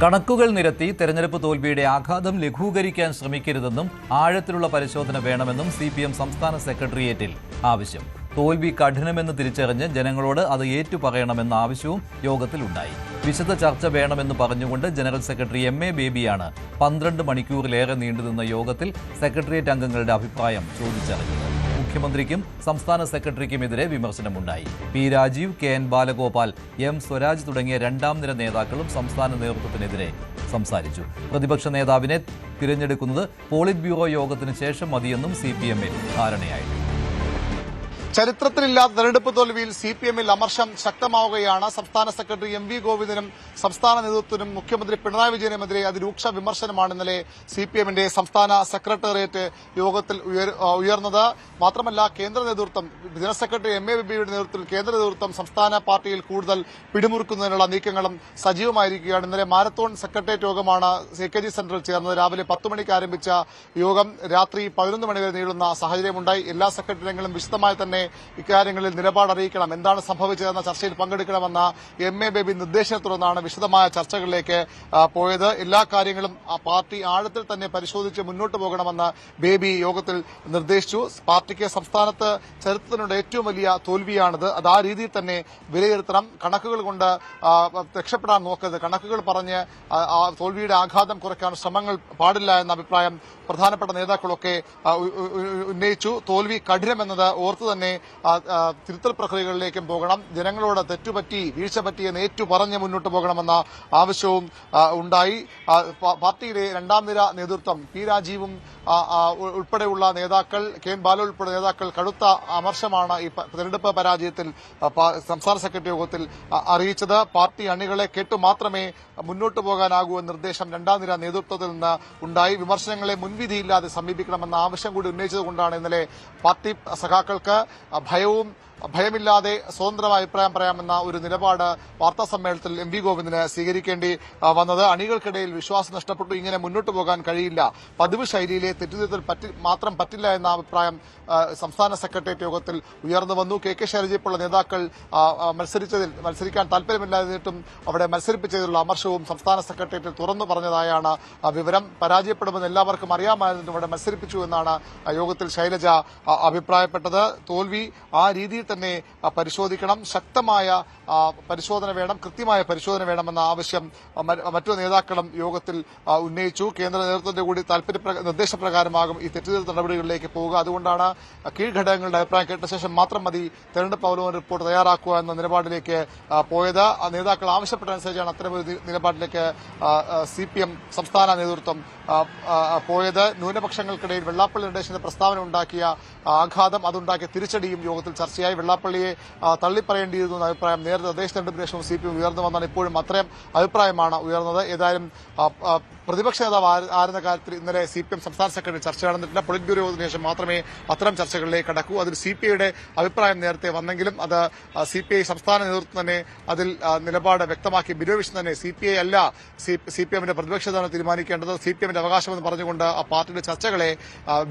കണക്കുകൾ നിരത്തി തെരഞ്ഞെടുപ്പ് തോൽവിയുടെ ആഘാതം ലഘൂകരിക്കാൻ ശ്രമിക്കരുതെന്നും ആഴത്തിലുള്ള പരിശോധന വേണമെന്നും CPM സംസ്ഥാന സെക്രട്ടേറിയറ്റിൽ ആവശ്യം. തോൽവി കഠിനമെന്ന് തിരിച്ചറിഞ്ഞ് ജനങ്ങളോട് അത് ഏറ്റുപറയണമെന്ന ആവശ്യവും യോഗത്തിലുണ്ടായി. വിശദ ചർച്ച വേണമെന്ന് പറഞ്ഞുകൊണ്ട് ജനറൽ സെക്രട്ടറി MA ബേബിയാണ് 12 മണിക്കൂറിലേറെ നീണ്ടുനിന്ന യോഗത്തിൽ സെക്രട്ടേറിയറ്റ് അംഗങ്ങളുടെ അഭിപ്രായം ചോദിച്ചറിഞ്ഞത്. മുഖ്യമന്ത്രിക്കും സംസ്ഥാന സെക്രട്ടറിക്കുമെതിരെ വിമർശനമുണ്ടായി. P. Rajeev, KN Balagopal, M. Swaraj തുടങ്ങിയ രണ്ടാം നിര നേതാക്കളും സംസ്ഥാന നേതൃത്വത്തിനെതിരെ സംസാരിച്ചു. പ്രതിപക്ഷ നേതാവിനെ തിരഞ്ഞെടുക്കുന്നത് പോളിറ്റ് ബ്യൂറോ യോഗത്തിന് ശേഷം മതിയെന്നും CPM-ൽ ധാരണയായി. ചരിത്രത്തിലില്ലാത്ത തെരഞ്ഞെടുപ്പ് തോൽവിയിൽ CPM-ൽ അമർഷം ശക്തമാവുകയാണ്. സംസ്ഥാന സെക്രട്ടറി MV ഗോവിന്ദനും സംസ്ഥാന നേതൃത്വത്തിനും മുഖ്യമന്ത്രി പിണറായി വിജയനുമെതിരെ അതിരൂക്ഷ വിമർശനമാണ് ഇന്നലെ CPM-ന്റെ സംസ്ഥാന സെക്രട്ടേറിയറ്റ് യോഗത്തിൽ ഉയർന്നത്. മാത്രമല്ല, കേന്ദ്ര നേതൃത്വം ജനറൽ സെക്രട്ടറി MA ബേബിയുടെ നേതൃത്വത്തിൽ കേന്ദ്ര നേതൃത്വം സംസ്ഥാന പാർട്ടിയിൽ കൂടുതൽ പിടിമുറുക്കുന്നതിനുള്ള നീക്കങ്ങളും സജീവമായിരിക്കുകയാണ്. ഇന്നലെ മാരത്തോൺ സെക്രട്ടേറിയറ്റ് യോഗമാണ് CKG സെന്ററിൽ ചേർന്നത്. രാവിലെ 10 മണിക്ക് ആരംഭിച്ച യോഗം രാത്രി 11 മണിവരെ നീളുന്ന സാഹചര്യമുണ്ടായി. എല്ലാ സെക്രട്ടറികളും വിശദമായി തന്നെ ഇക്കാര്യങ്ങളിൽ നിലപാട് അറിയിക്കണം, എന്താണ് സംഭവിച്ചതെന്ന ചർച്ചയിൽ പങ്കെടുക്കണമെന്ന MA ബേബി നിർദ്ദേശത്തെ തുടർന്നാണ് വിശദമായ ചർച്ചകളിലേക്ക് പോയത്. എല്ലാ കാര്യങ്ങളും പാർട്ടി ആഴത്തിൽ തന്നെ പരിശോധിച്ച് മുന്നോട്ട് പോകണമെന്ന് ബേബി യോഗത്തിൽ നിർദ്ദേശിച്ചു. പാർട്ടിക്ക് സംസ്ഥാനത്ത് ചരിത്രത്തിനുള്ള ഏറ്റവും വലിയ തോൽവിയാണിത്. അത് ആ രീതിയിൽ തന്നെ വിലയിരുത്തണം. കണക്കുകൾ കൊണ്ട് രക്ഷപ്പെടാൻ നോക്കരുത്. കണക്കുകൾ പറഞ്ഞ് തോൽവിയുടെ ആഘാതം കുറയ്ക്കാൻ ശ്രമങ്ങൾ പാടില്ല എന്ന അഭിപ്രായം പ്രധാനപ്പെട്ട നേതാക്കളൊക്കെ ഉന്നയിച്ചു. തോൽവി കഠിനമെന്നത് ഓർത്തു തന്നെ തിരുത്തൽ പ്രക്രിയകളിലേക്കും പോകണം. ജനങ്ങളോട് തെറ്റുപറ്റി, വീഴ്ച പറ്റിയെന്ന് ഏറ്റുപറഞ്ഞ് മുന്നോട്ട് പോകണമെന്ന ആവശ്യവും ഉണ്ടായി. പാർട്ടിയിലെ രണ്ടാം നിര നേതൃത്വം P. രാജീവും ഉൾപ്പെടെയുള്ള നേതാക്കൾ, KN ബാലു ഉൾപ്പെടെ നേതാക്കൾ കടുത്ത അമർഷമാണ് ഈ തെരഞ്ഞെടുപ്പ് പരാജയത്തിൽ സംസ്ഥാന സെക്രട്ടറി യോഗത്തിൽ അറിയിച്ചത്. പാർട്ടി അണികളെ കേട്ടു മാത്രമേ മുന്നോട്ട് പോകാനാകൂ എന്ന നിർദ്ദേശം രണ്ടാം നിര നേതൃത്വത്തിൽ നിന്ന് ഉണ്ടായി. വിമർശനങ്ങളെ മുൻവിധിയില്ലാതെ സമീപിക്കണമെന്ന ആവശ്യം കൂടി ഉന്നയിച്ചതുകൊണ്ടാണ് ഇന്നലെ പാർട്ടി സഖാക്കൾക്ക് ഭയമില്ലാതെ സ്വതന്ത്രമായ അഭിപ്രായം പറയാമെന്ന ഒരു നിലപാട് വാർത്താ സമ്മേളനത്തിൽ MV ഗോവിന്ദന് സ്വീകരിക്കേണ്ടി വന്നത്. അണികൾക്കിടയിൽ വിശ്വാസം നഷ്ടപ്പെട്ടു. ഇങ്ങനെ മുന്നോട്ട് പോകാൻ കഴിയില്ല. പതിവ് ശൈലിയിലെ തെറ്റുതിരുത്തൽ മാത്രം പറ്റില്ല എന്ന അഭിപ്രായം സംസ്ഥാന സെക്രട്ടേറിയറ്റ് യോഗത്തിൽ ഉയർന്നു വന്നു. KK ശൈലജയെപ്പോലുള്ള നേതാക്കൾ മത്സരിക്കാൻ താൽപര്യമില്ലാതിട്ടും അവിടെ മത്സരിപ്പിച്ചതിലുള്ള അമർഷവും സംസ്ഥാന സെക്രട്ടേറിയറ്റിൽ തുറന്നു പറഞ്ഞതായാണ് വിവരം. പരാജയപ്പെടുമെന്ന് എല്ലാവർക്കും അറിയാമായിരുന്നു, ഇവിടെ മത്സരിപ്പിച്ചു എന്നാണ് യോഗത്തിൽ ശൈലജ അഭിപ്രായപ്പെട്ടത്. തോൽവി ആ രീതിയിൽ തന്നെ പരിശോധിക്കണം. ശക്തമായ പരിശോധന വേണം, കൃത്യമായ പരിശോധന വേണമെന്ന ആവശ്യം മറ്റു നേതാക്കളും യോഗത്തിൽ ഉന്നയിച്ചു. കേന്ദ്ര നേതൃത്വത്തിന്റെ കൂടി നിർദ്ദേശപ്രകാരമാകും ഈ തെറ്റുതിരുത്തൽ നടപടികളിലേക്ക് പോവുക. അതുകൊണ്ടാണ് കീഴ്ഘടകങ്ങളുടെ അഭിപ്രായം കേട്ട ശേഷം മാത്രം മതി തെരഞ്ഞെടുപ്പ് അവലോകന റിപ്പോർട്ട് തയ്യാറാക്കുക എന്ന നിലപാടിലേക്ക് പോയത്. നേതാക്കൾ ആവശ്യപ്പെട്ടതനുസരിച്ചാണ് അത്തരമൊരു നിലപാടിലേക്ക് CPM സംസ്ഥാന നേതൃത്വം പോയത്. ന്യൂനപക്ഷങ്ങൾക്കിടയിൽ വെള്ളാപ്പള്ളി നടേശന്റെ പ്രസ്താവന ഉണ്ടാക്കിയ ആഘാതം, അതുണ്ടാക്കിയ തിരിച്ചടിയും യോഗത്തിൽ ചർച്ചയായി. വെള്ളാപ്പള്ളിയെ തള്ളിപ്പറയേണ്ടിയിരുന്നു എന്ന അഭിപ്രായം നേരത്തെ തദ്ദേശ തെരഞ്ഞെടുപ്പിന് ശേഷം CPM ഉയർന്നു വന്നാണ്. ഇപ്പോഴും അത്രയും അഭിപ്രായമാണ് ഉയർന്നത്. ഏതായാലും പ്രതിപക്ഷ നേതാവ് ആരുന്ന കാര്യത്തിൽ ഇന്നലെ CPM സംസ്ഥാന സെക്രട്ടറി ചർച്ച നടന്നിട്ടില്ല. പോളിറ്റ് ബ്യൂറോ യോഗത്തിന് ശേഷം മാത്രമേ അത്തരം ചർച്ചകളിലേക്ക് കടക്കൂ. അതിൽ CPIയുടെ അഭിപ്രായം നേരത്തെ വന്നെങ്കിലും അത് CPI സംസ്ഥാന നേതൃത്വം തന്നെ അതിൽ നിലപാട് വ്യക്തമാക്കി. ബിനോയ് തന്നെ CPI അല്ല CPM-ന്റെ പ്രതിപക്ഷ നേതാവിനെ തീരുമാനിക്കേണ്ടത്, CPM-ന്റെ അവകാശമെന്ന് പറഞ്ഞുകൊണ്ട് ആ പാർട്ടിയുടെ ചർച്ചകളെ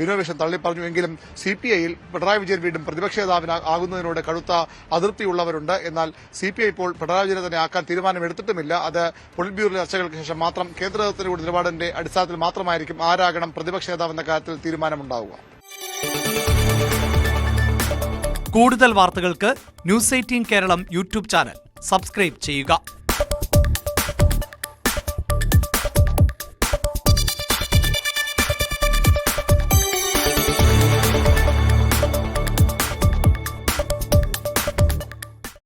ബിനോയ് തള്ളി പറഞ്ഞുവെങ്കിലും CPI-യിൽ പിണറായി വിജയൻ വീണ്ടും പ്രതിപക്ഷ നേതാവിനാകുന്നതിനോട് കടുത്ത അതൃപ്തിയുള്ളവരുണ്ട്. എന്നാൽ CPI ഇപ്പോൾ പിണറായി വിജയനെ തന്നെ ആക്കാൻ തീരുമാനമെടുത്തിട്ടുമില്ല. അത് പോളിറ്റ് ബ്യൂറോ ചർച്ചകൾക്ക് ശേഷം മാത്രം കേന്ദ്ര നേതൃത്വത്തിനോട് നിലപാടിന്റെ അടിസ്ഥാനത്തിൽ മാത്രമായിരിക്കും ആരാകണം പ്രതിപക്ഷ നേതാവ് എന്ന കാര്യത്തിൽ തീരുമാനമുണ്ടാവുക. കൂടുതൽ വാർത്തകൾക്ക് News 18 Keralam YouTube channel subscribe ചെയ്യുക.